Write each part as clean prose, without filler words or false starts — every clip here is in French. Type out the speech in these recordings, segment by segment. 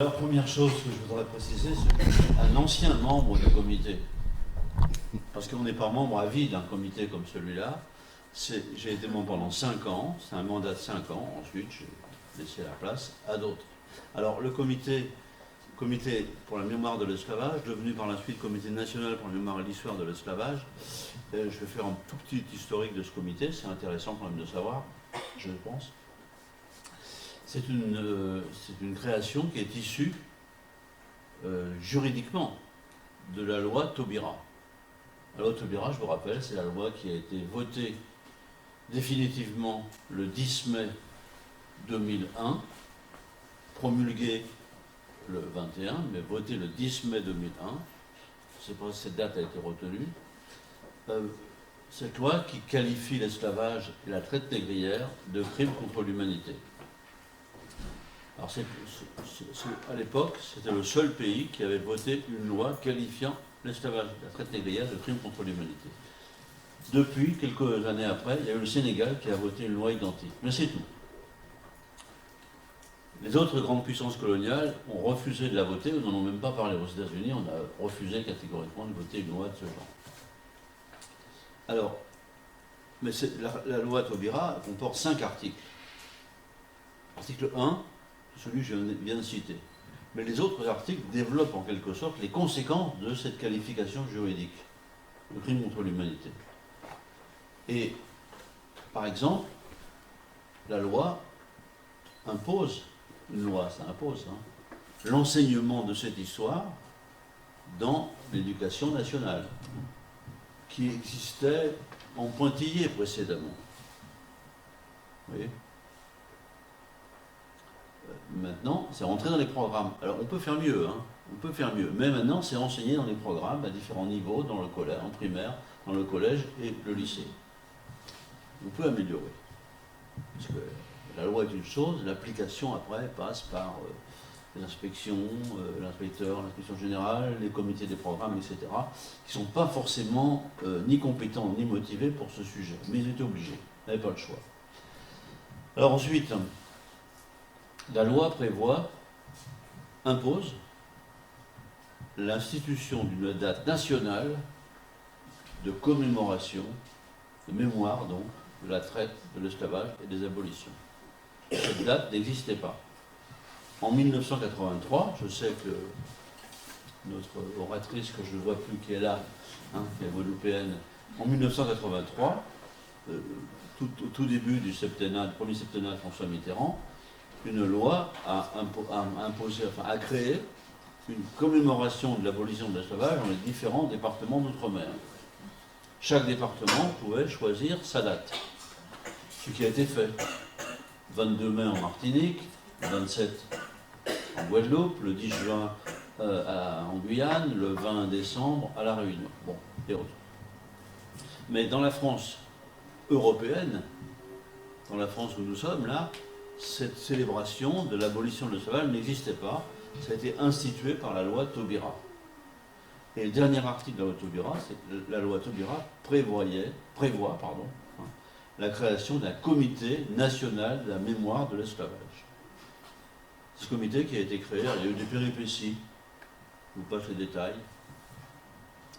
La première chose que je voudrais préciser, c'est qu'un ancien membre du comité, parce qu'on n'est pas membre à vie d'un comité comme celui-là, j'ai été membre pendant 5 ans, c'est un mandat de 5 ans, ensuite j'ai laissé la place à d'autres. Alors le comité pour la mémoire de l'esclavage, devenu par la suite comité national pour la mémoire et l'histoire de l'esclavage, je vais faire un tout petit historique de ce comité, c'est intéressant quand même de savoir, je pense. C'est une création qui est issue juridiquement de la loi Taubira. La loi Taubira, je vous rappelle, c'est la loi qui a été votée définitivement le 10 mai 2001, promulguée le 21, mais votée le 10 mai 2001. Je ne sais pas si cette date a été retenue. Cette loi qui qualifie l'esclavage et la traite négrière de crimes contre l'humanité. Alors à l'époque, c'était le seul pays qui avait voté une loi qualifiant l'esclavage, la traite négrière de crime contre l'humanité. Depuis, quelques années après, il y a eu le Sénégal qui a voté une loi identique. Mais c'est tout. Les autres grandes puissances coloniales ont refusé de la voter, ou n'en ont même pas parlé. Aux États-Unis, on a refusé catégoriquement de voter une loi de ce genre. Alors, mais la loi Taubira comporte 5 articles. Article 1, celui que je viens de citer. Mais les autres articles développent en quelque sorte les conséquences de cette qualification juridique, le crime contre l'humanité. Et, par exemple, la loi impose, une loi, ça impose, l'enseignement de cette histoire dans l'éducation nationale, qui existait en pointillé précédemment. Vous voyez ? Maintenant, c'est rentré dans les programmes. Alors, on peut faire mieux, on peut faire mieux. Mais maintenant, c'est enseigné dans les programmes à différents niveaux, dans le collège, en primaire, dans le collège et le lycée. On peut améliorer. Parce que la loi est une chose, l'application après passe par les inspections, l'inspecteur, l'inspection générale, les comités des programmes, etc., qui ne sont pas forcément ni compétents ni motivés pour ce sujet. Mais ils étaient obligés, ils n'avaient pas le choix. Alors ensuite, la loi impose l'institution d'une date nationale de commémoration, de mémoire donc, de la traite, de l'esclavage et des abolitions. Cette date n'existait pas. En 1983, je sais que notre oratrice, que je ne vois plus, qui est là, qui est guadeloupéenne, en 1983, au tout début du premier septennat de François Mitterrand, une loi a créé une commémoration de l'abolition de l'esclavage dans les différents départements d'outre-mer. Chaque département pouvait choisir sa date, ce qui a été fait. 22 mai en Martinique, 27 en Guadeloupe, le 10 juin en Guyane, le 20 décembre à La Réunion, et autres. Mais dans la France européenne, dans la France où nous sommes là, cette célébration de l'abolition de l'esclavage n'existait pas. Ça a été institué par la loi Taubira. Et le dernier article de la loi Taubira, c'est que la loi Taubira prévoit la création d'un comité national de la mémoire de l'esclavage. Ce comité qui a été créé, il y a eu des péripéties, je vous passe les détails.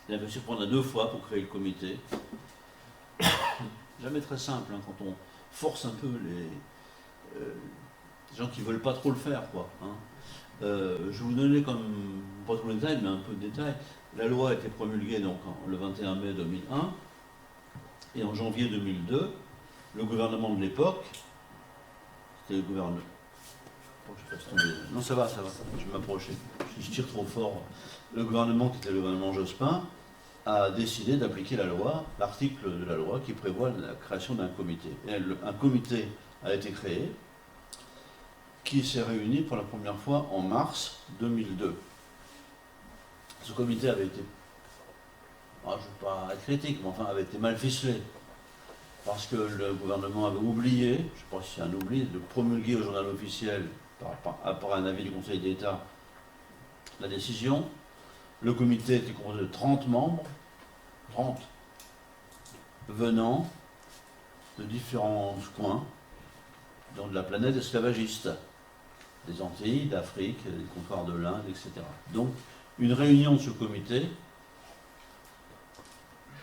Il a fallu se prendre 2 fois pour créer le comité. Jamais très simple, quand on force un peu les gens qui ne veulent pas trop le faire, je vais vous donner pas trop de détails, mais un peu de détails. La loi a été promulguée donc le 21 mai 2001, et en janvier 2002, le gouvernement de l'époque, c'était le gouvernement... Non, ça va, je vais m'approcher. Si je tire trop fort, le gouvernement, qui était le gouvernement Jospin, a décidé d'appliquer la loi, l'article de la loi qui prévoit la création d'un comité. Et un comité a été créé, qui s'est réuni pour la première fois en mars 2002. Ce comité avait été, je ne veux pas être critique, mais avait été mal ficelé, parce que le gouvernement avait oublié, je ne sais pas si c'est un oubli, de promulguer au journal officiel, par un avis du Conseil d'État, la décision. Le comité était composé de 30 membres, 30, venant de différents coins de la planète esclavagiste. des Antilles, d'Afrique, des comptoirs de l'Inde, etc. Donc, une réunion de ce comité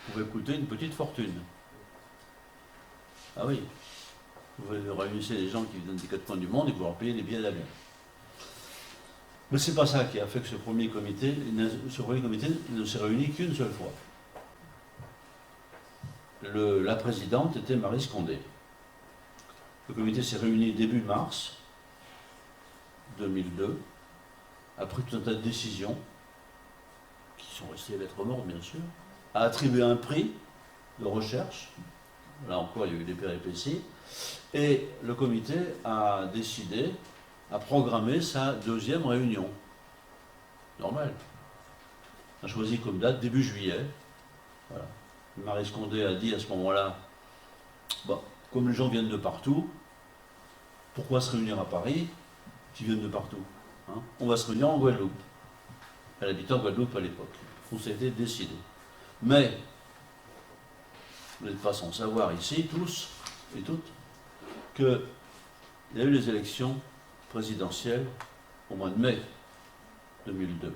pouvait coûter une petite fortune. Ah oui, vous réunissez des gens qui viennent des quatre coins du monde et vous leur payez des billets d'avion. Mais c'est pas ça qui a fait que ce premier comité ne s'est réuni qu'une seule fois. La présidente était Maryse Condé. Le comité s'est réuni début mars 2002, après tout un tas de décisions, qui sont restées lettres mortes bien sûr, a attribué un prix de recherche, là encore il y a eu des péripéties, et le comité a décidé, a programmé sa deuxième réunion. Normal. On a choisi comme date début juillet. Voilà. Maryse Condé a dit à ce moment-là, bon, comme les gens viennent de partout, pourquoi se réunir à Paris, qui viennent de partout, hein? On va se réunir en Guadeloupe. Elle habitait en Guadeloupe à l'époque. Donc ça a été décidé. Mais, vous n'êtes pas sans savoir ici, tous et toutes, qu'il y a eu les élections présidentielles au mois de mai 2002. Vous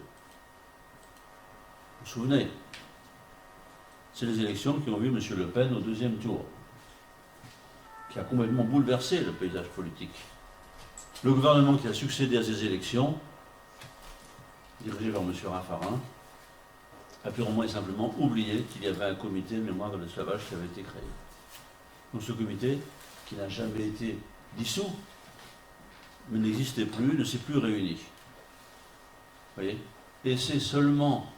vous souvenez? C'est les élections qui ont vu M. Le Pen au deuxième tour, qui a complètement bouleversé le paysage politique. Le gouvernement qui a succédé à ces élections, dirigé par M. Raffarin, a purement et simplement oublié qu'il y avait un comité de mémoire de l'esclavage qui avait été créé. Donc ce comité, qui n'a jamais été dissous, mais n'existait plus, ne s'est plus réuni. Vous voyez? Et c'est seulement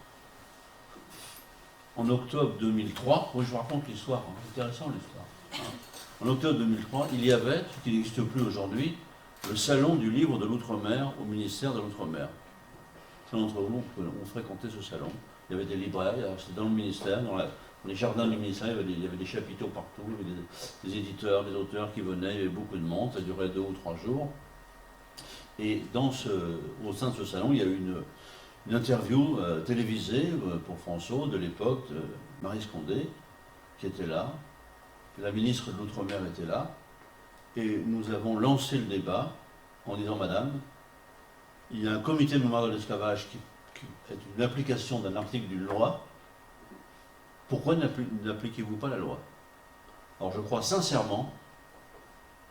en octobre 2003, oui, je vous raconte l'histoire, hein, c'est intéressant l'histoire. En octobre 2003, il y avait, ce qui n'existe plus aujourd'hui, le salon du livre de l'Outre-mer au ministère de l'Outre-mer. Certains d'entre vous ont fréquenté ce salon. Il y avait des libraires, c'était dans le ministère, dans les jardins du ministère, il y avait des chapiteaux partout, il y avait des éditeurs, des auteurs qui venaient, il y avait beaucoup de monde, ça durait 2 ou 3 jours. Et au sein de ce salon, il y a eu une interview télévisée pour François de l'époque, de Maryse Condé, qui était là, la ministre de l'Outre-mer était là, et nous avons lancé le débat en disant, Madame, il y a un comité de mémoire de l'esclavage qui est une application d'un article d'une loi, pourquoi n'appliquez-vous pas la loi? Alors je crois sincèrement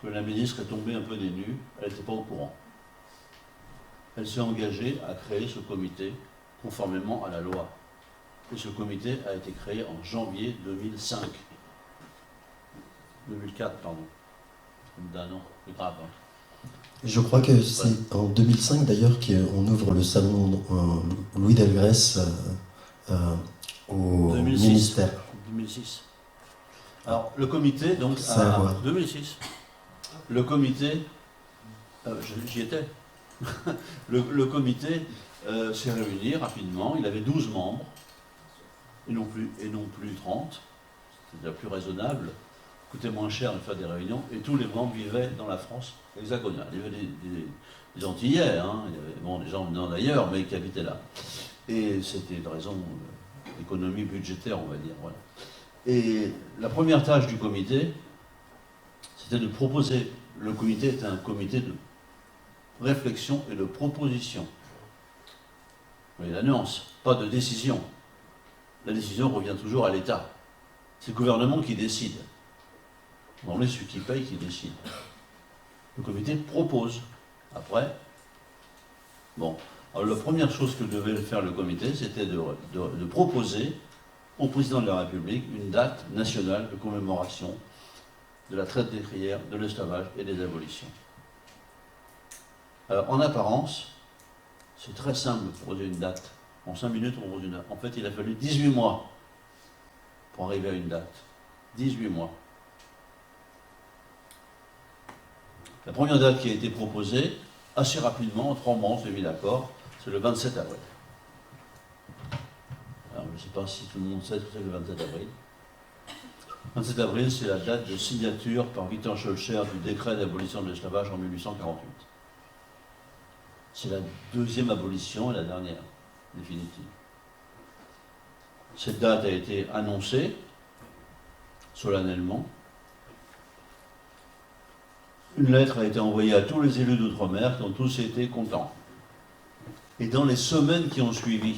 que la ministre est tombée un peu des nues, elle n'était pas au courant. Elle s'est engagée à créer ce comité conformément à la loi. Et ce comité a été créé en janvier 2005. 2004, pardon. D'un an, c'est grave. Hein. Je crois que c'est en 2005 d'ailleurs qu'on ouvre le salon Louis Delgrès au 2006. ministère. 2006. Alors le comité, donc, 2006. Le comité, j'y étais. le comité s'est réuni rapidement, il avait 12 membres, et non plus 30. C'était déjà plus raisonnable, coûtait moins cher de faire des réunions, et tous les membres vivaient dans la France hexagonale. Il y avait des Antillais, hein, il y avait des gens venant d'ailleurs, mais qui habitaient là. Et c'était une raison d'économie budgétaire, on va dire. Voilà. Et la première tâche du comité, c'était de proposer. Le comité était un comité de réflexion et de proposition. Vous voyez la nuance, pas de décision. La décision revient toujours à l'État. C'est le gouvernement qui décide. On est celui qui paye qui décide. Le comité propose. Après, bon. Alors la première chose que devait faire le comité, c'était de proposer au président de la République une date nationale de commémoration de la traite négrière, de l'esclavage et des abolitions. Alors, en apparence, c'est très simple de proposer une date. En 5 minutes, on propose une date. En fait, il a fallu 18 mois pour arriver à une date. 18 mois. La première date qui a été proposée, assez rapidement, en 3 mois, on s'est mis d'accord, c'est le 27 avril. Alors, je ne sais pas si tout le monde sait ce que c'est le 27 avril. 27 avril, c'est la date de signature par Victor Schœlcher du décret d'abolition de l'esclavage en 1848. C'est la deuxième abolition et la dernière, définitive. Cette date a été annoncée solennellement. une lettre a été envoyée à tous les élus d'outre-mer qui ont tous été contents. Et dans les semaines qui ont suivi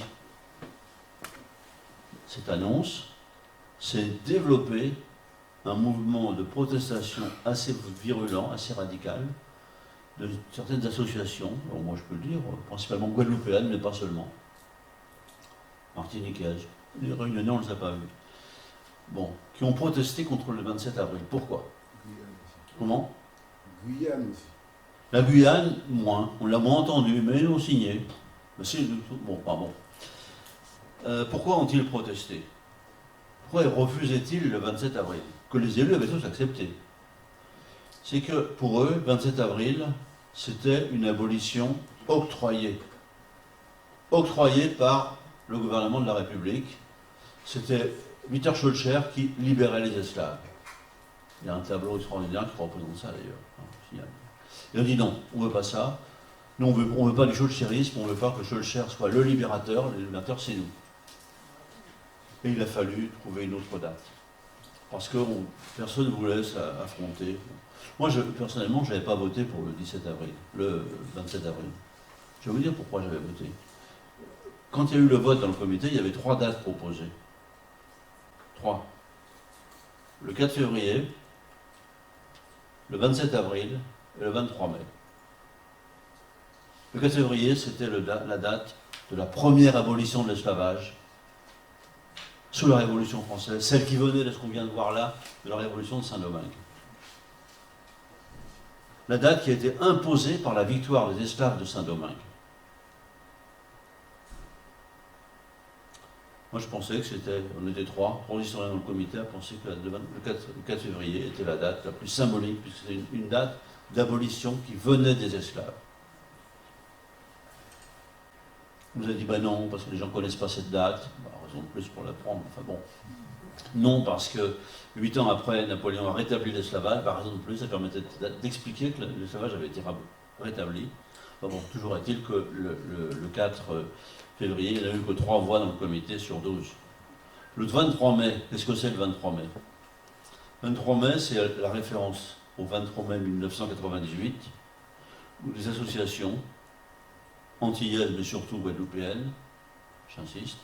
cette annonce, s'est développé un mouvement de protestation assez virulent, assez radical, de certaines associations, bon, moi je peux le dire, principalement guadeloupéennes, mais pas seulement, martiniquaises, les réunionnais on ne les a pas vus, bon, qui ont protesté contre le 27 avril. Pourquoi? Comment? Guyane aussi. La Guyane, moins, on l'a moins entendu, mais ils l'ont signé. Bon, pas bon. Pourquoi ont-ils protesté? Pourquoi refusaient-ils le 27 avril? Que les élus avaient tous accepté. C'est que pour eux, 27 avril, c'était une abolition octroyée. Octroyée par le gouvernement de la République. C'était Victor Schœlcher qui libérait les esclaves. Il y a un tableau extraordinaire qui représente ça d'ailleurs. Et on dit non, on ne veut pas ça. Nous, on ne veut pas du schœlcherisme, on ne veut pas que Schœlcher soit le libérateur c'est nous. Et il a fallu trouver une autre date. Parce que personne ne voulait s'affronter. Moi, personnellement, je n'avais pas voté pour le 17 avril, le 27 avril. Je vais vous dire pourquoi j'avais voté. Quand il y a eu le vote dans le comité, il y avait 3 dates proposées. 3. Le 4 février, le 27 avril et le 23 mai. Le 4 février, c'était la date de la première abolition de l'esclavage sous la Révolution française, celle qui venait de ce qu'on vient de voir là, de la Révolution de Saint-Domingue. La date qui a été imposée par la victoire des esclaves de Saint-Domingue. Moi, je pensais que on était 3 historiens dans le comité à penser que le 4 février était la date la plus symbolique, puisque c'était une date d'abolition qui venait des esclaves. On nous a dit, ben non, parce que les gens ne connaissent pas cette date. Bah, raison de plus pour la prendre, enfin bon. Non, parce que 8 ans après, Napoléon a rétabli l'esclavage. Bah, raison de plus, ça permettait d'expliquer que l'esclavage avait été rétabli. Enfin bon, toujours est-il que le 4 février, il n'y a eu que 3 voix dans le comité sur 12. Le 23 mai, qu'est-ce que c'est le 23 mai? Le 23 mai, c'est la référence au 23 mai 1998, où des associations antillaises, mais surtout guadeloupéennes, j'insiste,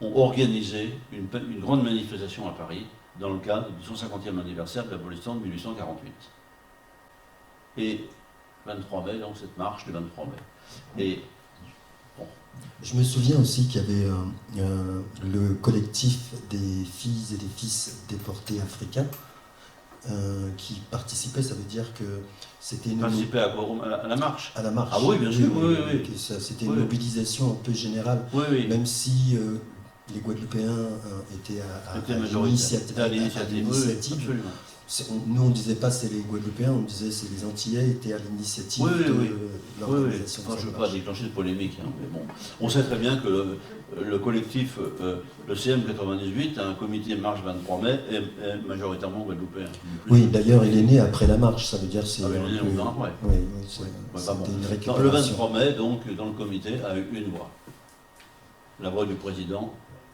ont organisé une grande manifestation à Paris dans le cadre du 150e anniversaire de l'abolition de 1848. Et 23 mai, donc cette marche du 23 mai. Et bon. Je me souviens aussi qu'il y avait le collectif des filles et des fils déportés africains qui participaient, ça veut dire que c'était une... Participer à la marche? À la marche. Ah oui, bien sûr, oui. C'était une mobilisation un peu générale, même si les Guadeloupéens étaient à l'initiative. Nous, on ne disait pas c'est les Guadeloupéens, on disait c'est les Antillais étaient à l'initiative de l'organisation. Enfin, je ne veux pas déclencher de polémique, hein, mais bon. On sait très bien que le collectif, le CM 98, a un comité marche 23 mai, est majoritairement guadeloupéen. Oui, d'ailleurs, il est né après la marche, ça veut dire c'est... Ah, il est né longtemps après. Oui, c'était une récupération. Le 23 mai, donc, dans le comité, a eu une voix. La voix du président,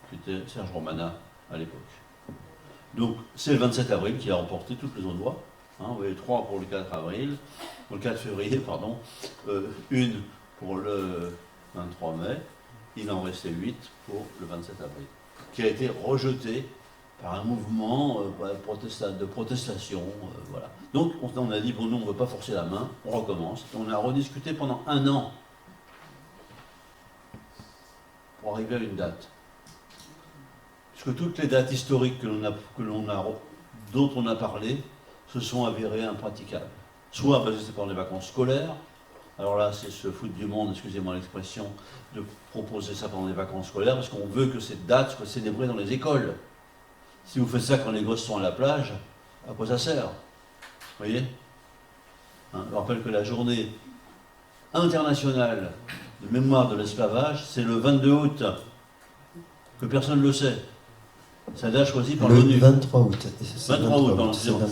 qui était Serge Romana, à l'époque. Donc, c'est le 27 avril qui a remporté toutes les autres voix. Vous voyez, 3 pour le 4 avril, pour le 4 février, pardon, une pour le 23 mai, il en restait 8 pour le 27 avril, qui a été rejeté par un mouvement de protestation. Voilà. Donc, on a dit, bon, nous, on ne veut pas forcer la main, on recommence. On a rediscuté pendant 1 an pour arriver à une date. Puisque toutes les dates historiques dont on a parlé se sont avérées impraticables. Soit parce que c'est pendant les vacances scolaires, alors là c'est se foutre du monde, excusez-moi l'expression, de proposer ça pendant les vacances scolaires, parce qu'on veut que cette date soit célébrée dans les écoles. Si vous faites ça quand les gosses sont à la plage, à quoi ça sert? Vous voyez, je rappelle que la journée internationale de mémoire de l'esclavage, c'est le 22 août, que personne ne le sait. C'est la date choisie par l'ONU. Le 23 août. 23 août,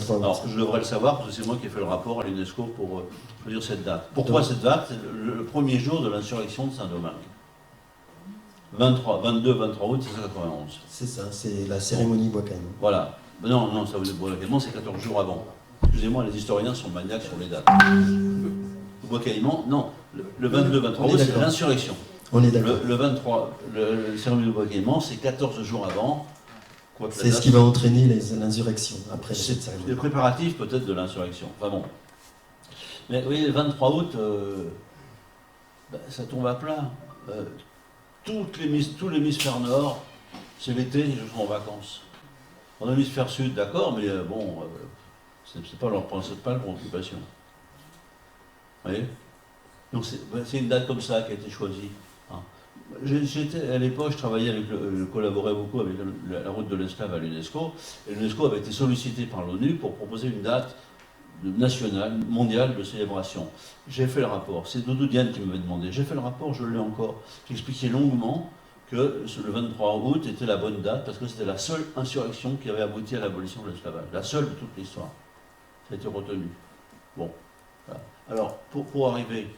pardon. Alors, je devrais le savoir, parce que c'est moi qui ai fait le rapport à l'UNESCO pour choisir cette date. Pourquoi cette date? C'est le premier jour de l'insurrection de Saint-Domingue. 22-23 août, c'est 191. C'est ça, c'est la cérémonie Bois-Caïman. Voilà. Non, ça vous êtes Bois-Caïman, c'est 14 jours avant. excusez-moi, les historiens sont maniaques sur les dates. Le bois Caïman, non, le 22-23 août, c'est l'insurrection. On est d'accord. Le 23, le cérémonie du bois Caïman, c'est 14 jours avant. C'est ce qui va entraîner l'insurrection après cette cérémonie. Les préparatifs peut-être de l'insurrection. Enfin bon. Mais oui, le 23 août, ça tombe à plat. Tous l'hémisphère nord, c'est l'été, ils sont en vacances. En hémisphère sud, d'accord, mais bon, c'est pas leur principale préoccupation. Vous voyez? Donc c'est une date comme ça qui a été choisie. Hein. À l'époque, je travaillais je collaborais beaucoup avec la route de l'esclave à l'UNESCO, et l'UNESCO avait été sollicité par l'ONU pour proposer une date nationale, mondiale de célébration. J'ai fait le rapport, c'est Doudou Diane qui m'avait demandé, j'ai fait le rapport, je l'ai encore, j'expliquais longuement que le 23 août était la bonne date parce que c'était la seule insurrection qui avait abouti à l'abolition de l'esclavage, la seule de toute l'histoire. Ça a été retenu. Bon, voilà. Alors, pour arriver,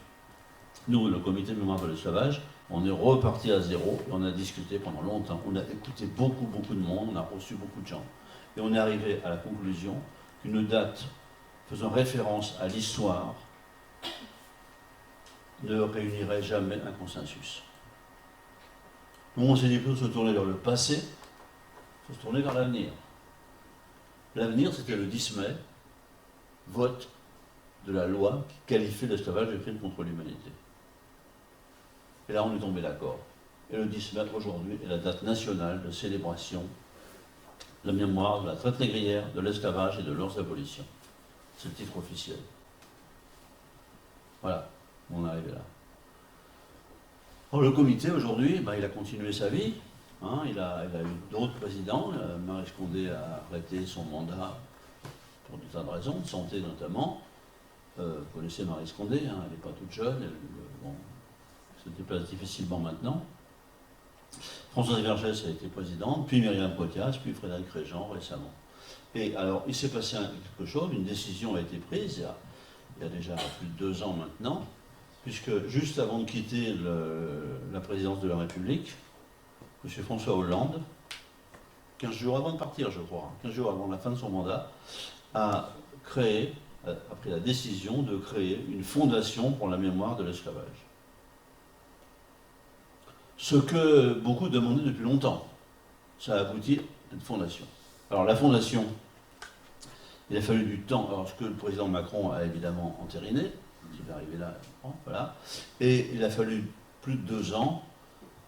nous, le comité de mémoire de l'esclavage, on est reparti à zéro, et on a discuté pendant longtemps, on a écouté beaucoup de monde, on a reçu beaucoup de gens, et on est arrivé à la conclusion qu'une date faisant référence à l'histoire ne réunirait jamais un consensus. Nous, on s'est dit plutôt de se tourner vers le passé, de se tourner vers l'avenir. L'avenir, c'était le 10 mai, vote de la loi qui qualifie l'esclavage de crime contre l'humanité. Et là, on est tombé d'accord. Et le 10 mai, aujourd'hui, est la date nationale de célébration de la mémoire de la traite négrière, de l'esclavage et de leurs abolitions. C'est le titre officiel. Voilà, on est arrivé là. Alors, le comité, aujourd'hui, il a continué sa vie. Hein, il a eu d'autres présidents. Maryse Condé a arrêté son mandat pour des tas de raisons, de santé notamment. Vous connaissez Maryse Condé, hein, elle n'est pas toute jeune. Elle se déplace difficilement maintenant. Françoise Vergès a été présidente, puis Myriam Potias, puis Frédéric Régent récemment. Et alors, il s'est passé quelque chose, une décision a été prise il y a déjà plus de 2 ans maintenant, puisque juste avant de quitter la présidence de la République, M. François Hollande, 15 jours avant de partir, je crois, 15 jours avant la fin de son mandat, a pris la décision de créer une fondation pour la mémoire de l'esclavage. Ce que beaucoup demandaient depuis longtemps. Ça a abouti à une fondation. Alors la fondation, il a fallu du temps, alors ce que le président Macron a évidemment entériné, il est arrivé là, voilà, et il a fallu plus de 2 ans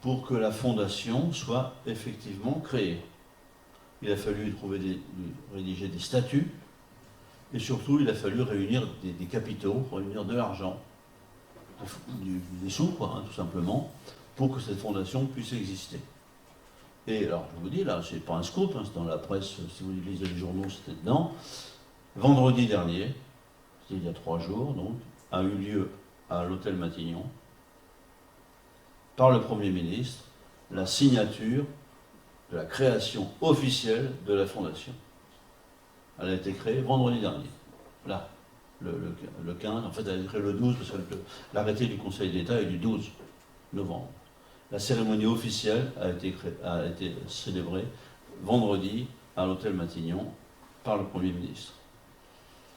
pour que la fondation soit effectivement créée. Il a fallu rédiger des statuts, et surtout il a fallu réunir des capitaux, réunir de l'argent, des sous, quoi, tout simplement, pour que cette fondation puisse exister. Et alors, je vous dis, là, c'est pas un scoop, c'est dans la presse, si vous lisez les journaux, c'était dedans. Vendredi dernier, c'était il y a 3 jours, donc, a eu lieu à l'hôtel Matignon, par le Premier ministre, la signature de la création officielle de la fondation. Elle a été créée vendredi dernier. Là, le 15, en fait, elle a été créée le 12, parce que l'arrêté du Conseil d'État est du 12 novembre. La cérémonie officielle a été célébrée vendredi à l'hôtel Matignon par le Premier ministre.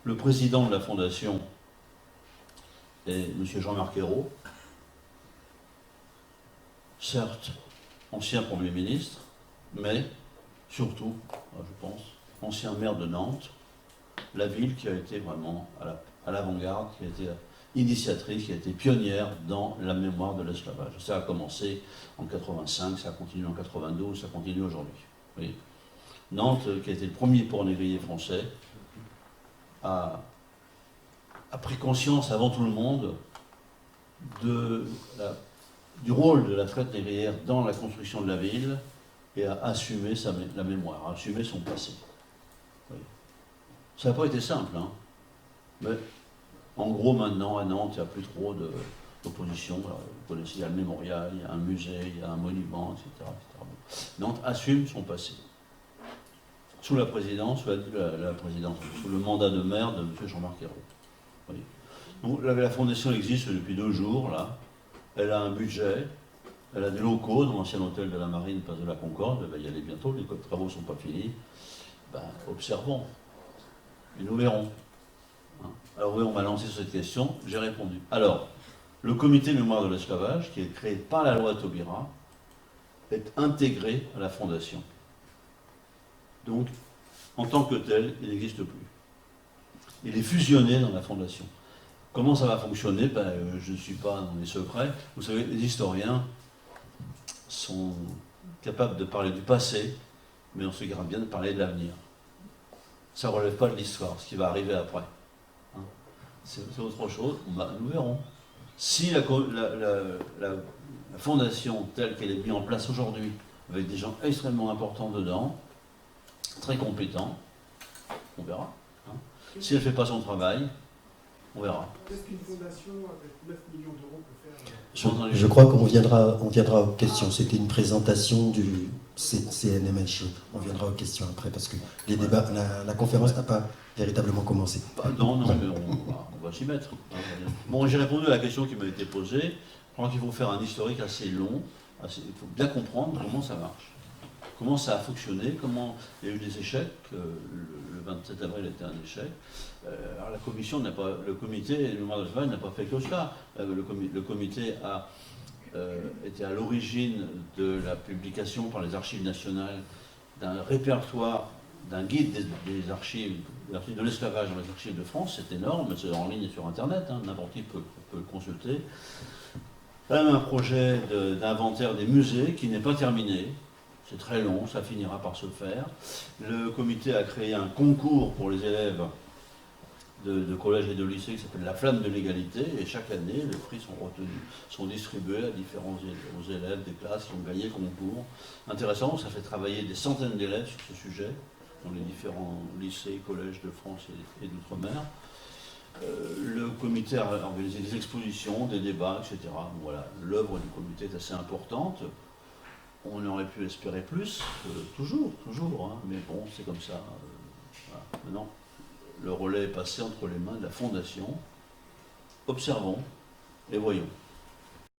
Le président de la Fondation est M. Jean-Marc Ayrault, certes ancien Premier ministre, mais surtout, je pense, ancien maire de Nantes, la ville qui a été vraiment à l'avant-garde, qui a été initiatrice, qui a été pionnière dans la mémoire de l'esclavage. Ça a commencé en 85, ça a continué en 92, ça continue aujourd'hui. Oui. Nantes, qui a été le premier port négrier français, a pris conscience avant tout le monde du rôle de la traite négrière dans la construction de la ville et a assumé la mémoire, a assumé son passé. Oui. Ça n'a pas été simple, hein, mais en gros, maintenant, à Nantes, il n'y a plus trop d'opposition. Vous connaissez, il y a le mémorial, il y a un musée, il y a un monument, etc. Nantes assume son passé. Sous la présidence, sous le mandat de maire de M. Jean-Marc Ayrault. Oui. Donc, la fondation existe depuis 2 jours, là. Elle a un budget, elle a des locaux dans l'ancien hôtel de la Marine, place de la Concorde. Elle va y aller bientôt, les travaux ne sont pas finis. Observons. Et nous verrons. Alors oui, on m'a lancé sur cette question, j'ai répondu. Alors, le comité mémoire de l'esclavage, qui est créé par la loi Taubira, est intégré à la Fondation. Donc, en tant que tel, il n'existe plus. Il est fusionné dans la Fondation. Comment ça va fonctionner? Je ne suis pas dans les secrets. Vous savez, les historiens sont capables de parler du passé, mais on se garde bien de parler de l'avenir. Ça ne relève pas de l'histoire, ce qui va arriver après. Hein, c'est autre chose, nous verrons. Si la fondation telle qu'elle est mise en place aujourd'hui, avec des gens extrêmement importants dedans, très compétents, on verra. Hein. Si elle ne fait pas son travail, on verra. Qu'est-ce qu'une fondation avec 9 millions d'euros peut faire Je crois qu'on viendra aux questions. C'était une présentation du CNMH. On viendra aux questions après, parce que les débats, la conférence n'a pas véritablement commencé. Non, mais on va s'y mettre. Bon, j'ai répondu à la question qui m'a été posée. Je crois qu'il faut faire un historique assez long. Il faut bien comprendre comment ça marche. Comment ça a fonctionné, comment il y a eu des échecs. Le 27 avril était un échec. Alors le comité du mémoire de l'esclavage n'a pas fait que ça. Le comité a été à l'origine de la publication par les archives nationales d'un répertoire, d'un guide des archives de l'esclavage dans les archives de France. C'est énorme, c'est en ligne sur Internet, hein, n'importe qui peut le consulter. Même un projet d'inventaire des musées qui n'est pas terminé. C'est très long, ça finira par se faire. Le comité a créé un concours pour les élèves de collège et de lycée qui s'appelle la Flamme de l'égalité, et chaque année, les prix sont distribués à aux élèves des classes qui ont gagné le concours. Intéressant, ça fait travailler des centaines d'élèves sur ce sujet, dans les différents lycées, collèges de France et d'outre-mer. Le comité a organisé des expositions, des débats, etc. Voilà, l'œuvre du comité est assez importante. On aurait pu espérer plus, toujours, hein, mais bon, c'est comme ça. Voilà. Maintenant, le relais est passé entre les mains de la Fondation. Observons et voyons.